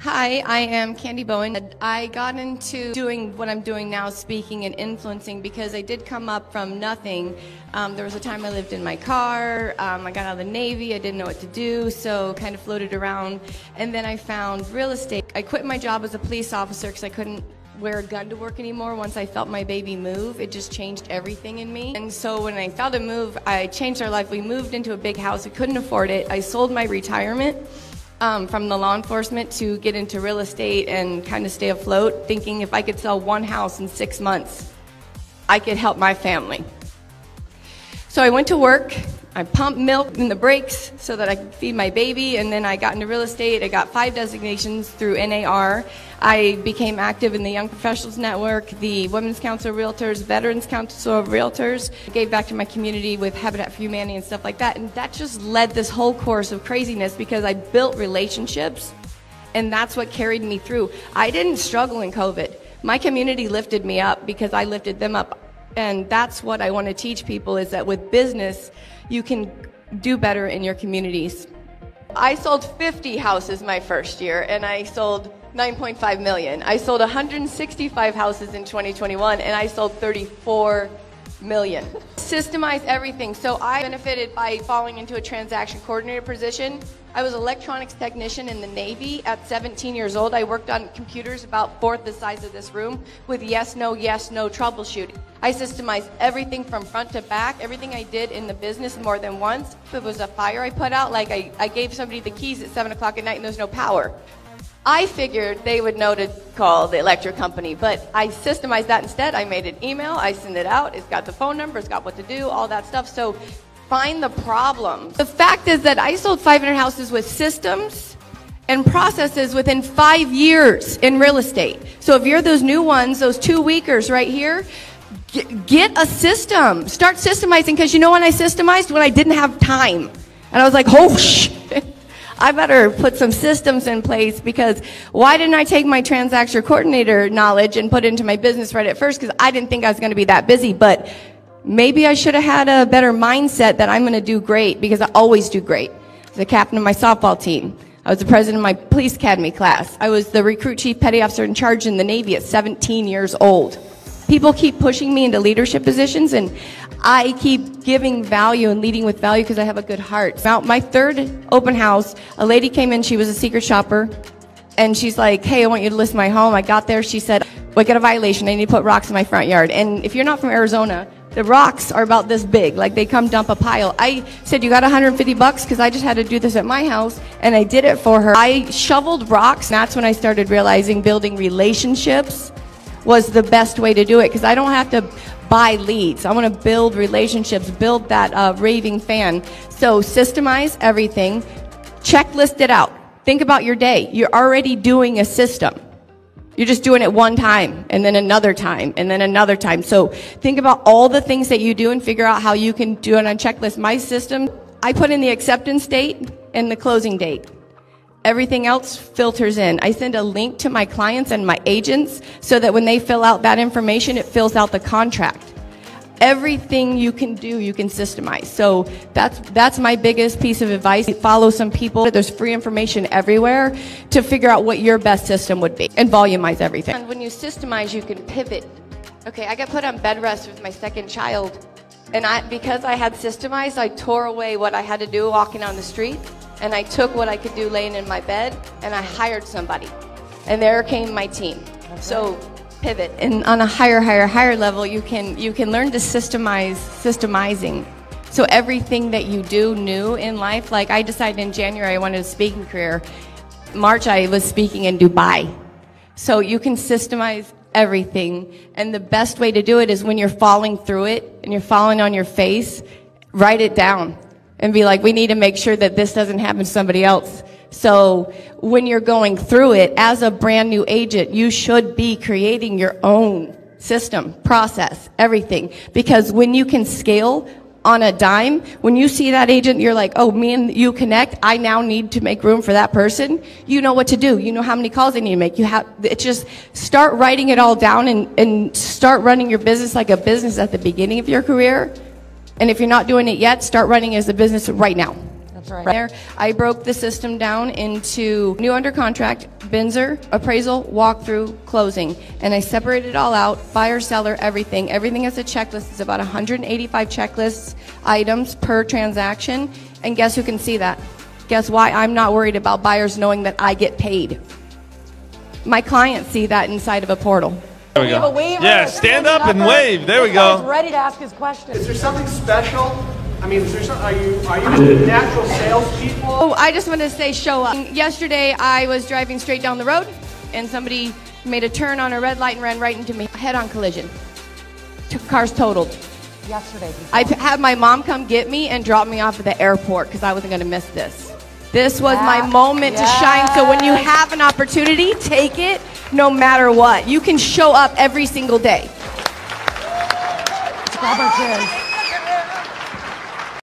Hi, I am Candy Bowen. I got into doing what I'm doing now, speaking and influencing, because I did come up from nothing. There was a time I lived in my car. I got out of the Navy. I didn't know what to do, so kind of floated around. And then I found real estate. I quit my job as a police officer because I couldn't wear a gun to work anymore. Once I felt my baby move, it just changed everything in me. And so when I felt it move, I changed our life. We moved into a big house. We couldn't afford it. I sold my retirement from the law enforcement to get into real estate and kind of stay afloat, thinking if I could sell one house in 6 months, I could help my family. So I went to work. I pumped milk in the breaks so that I could feed my baby, and then I got into real estate. I got 5 designations through NAR. I became active in the Young Professionals Network, the Women's Council of Realtors, Veterans Council of Realtors. I gave back to my community with Habitat for Humanity and stuff like that, and that just led this whole course of craziness because I built relationships, and that's what carried me through. I didn't struggle in COVID. My community lifted me up because I lifted them up, and that's what I want to teach people, is that with business, you can do better in your communities. I sold 50 houses my first year, and I sold 9.5 million. I sold 165 houses in 2021, and I sold 34 million. Systemize everything. So I benefited by falling into a transaction coordinator position. I was an electronics technician in the Navy at 17 years old. I worked on computers about fourth the size of this room with yes, no troubleshooting. I systemized everything from front to back, everything I did in the business more than once. If it was a fire I put out, like I gave somebody the keys at 7 o'clock at night and there's no power. I figured they would know to call the electric company, but I systemized that instead. I made an email, I send it out, it's got the phone number, it's got what to do, all that stuff. So find the problem. The fact is that I sold 500 houses with systems and processes within 5 years in real estate. So if you're those new ones, those 2-weekers right here, get a system. Start systemizing, because you know when I systemized? When I didn't have time. And I was like, oh, shit. I better put some systems in place, because why didn't I take my transaction coordinator knowledge and put it into my business right at first? Because I didn't think I was going to be that busy, but maybe I should have had a better mindset that I'm going to do great, because I always do great. I was the captain of my softball team. I was the president of my police academy class. I was the recruit chief petty officer in charge in the Navy at 17 years old. People keep pushing me into leadership positions, and I keep giving value and leading with value because I have a good heart. Now, my third open house, a lady came in, she was a secret shopper, and she's like, hey, I want you to list my home. I got there, she said, well, I got a violation, I need to put rocks in my front yard. And if you're not from Arizona, the rocks are about this big, like they come dump a pile. I said, you got 150 bucks? Because I just had to do this at my house, and I did it for her. I shoveled rocks, and that's when I started realizing building relationships was the best way to do it, because I don't have to buy leads. I want to build relationships, build that raving fan. So systemize everything, checklist it out. Think about your day. You're already doing a system. You're just doing it one time, and then another time, and then another time. So think about all the things that you do and figure out how you can do it on a checklist. My system, I put in the acceptance date and the closing date. Everything else filters in. I send a link to my clients and my agents so that when they fill out that information, it fills out the contract. Everything you can do, you can systemize. So that's my biggest piece of advice. Follow some people. There's free information everywhere to figure out what your best system would be, and volumize everything. And when you systemize, you can pivot. Okay, I got put on bed rest with my second child, and because I had systemized, I tore away what I had to do walking on the street. And I took what I could do laying in my bed, and I hired somebody. And there came my team. So pivot. And on a higher level, you can learn to systemizing. So everything that you do new in life, like I decided in January I wanted a speaking career. March I was speaking in Dubai. So you can systemize everything. And the best way to do it is when you're falling through it and you're falling on your face, write it down. And be like, we need to make sure that this doesn't happen to somebody else. So when you're going through it, as a brand new agent, you should be creating your own system, process, everything. Because when you can scale on a dime, when you see that agent, you're like, oh, me and you connect, I now need to make room for that person. You know what to do. You know how many calls they need to make. It's just start writing it all down and start running your business like a business at the beginning of your career. And if you're not doing it yet, start running it as a business right now. That's right. There, I broke the system down into new under contract, Binzer, appraisal, walkthrough, closing. And I separate it all out, buyer, seller, everything. Everything has a checklist. It's about 185 checklists, items per transaction. And guess who can see that? Guess why I'm not worried about buyers knowing that I get paid? My clients see that inside of a portal. There we go. Yeah, stand up and wave. There we go. Ready to ask his question. Is there something special? I mean, is there some, are you natural salespeople? Oh, I just want to say show up. Yesterday, I was driving straight down the road, and somebody made a turn on a red light and ran right into me. Head-on collision. Car's totaled. Yesterday. I had my mom come get me and drop me off at the airport because I wasn't going to miss this. This was my moment to shine. So when you have an opportunity, take it no matter what. You can show up every single day. Let's grab our chairs.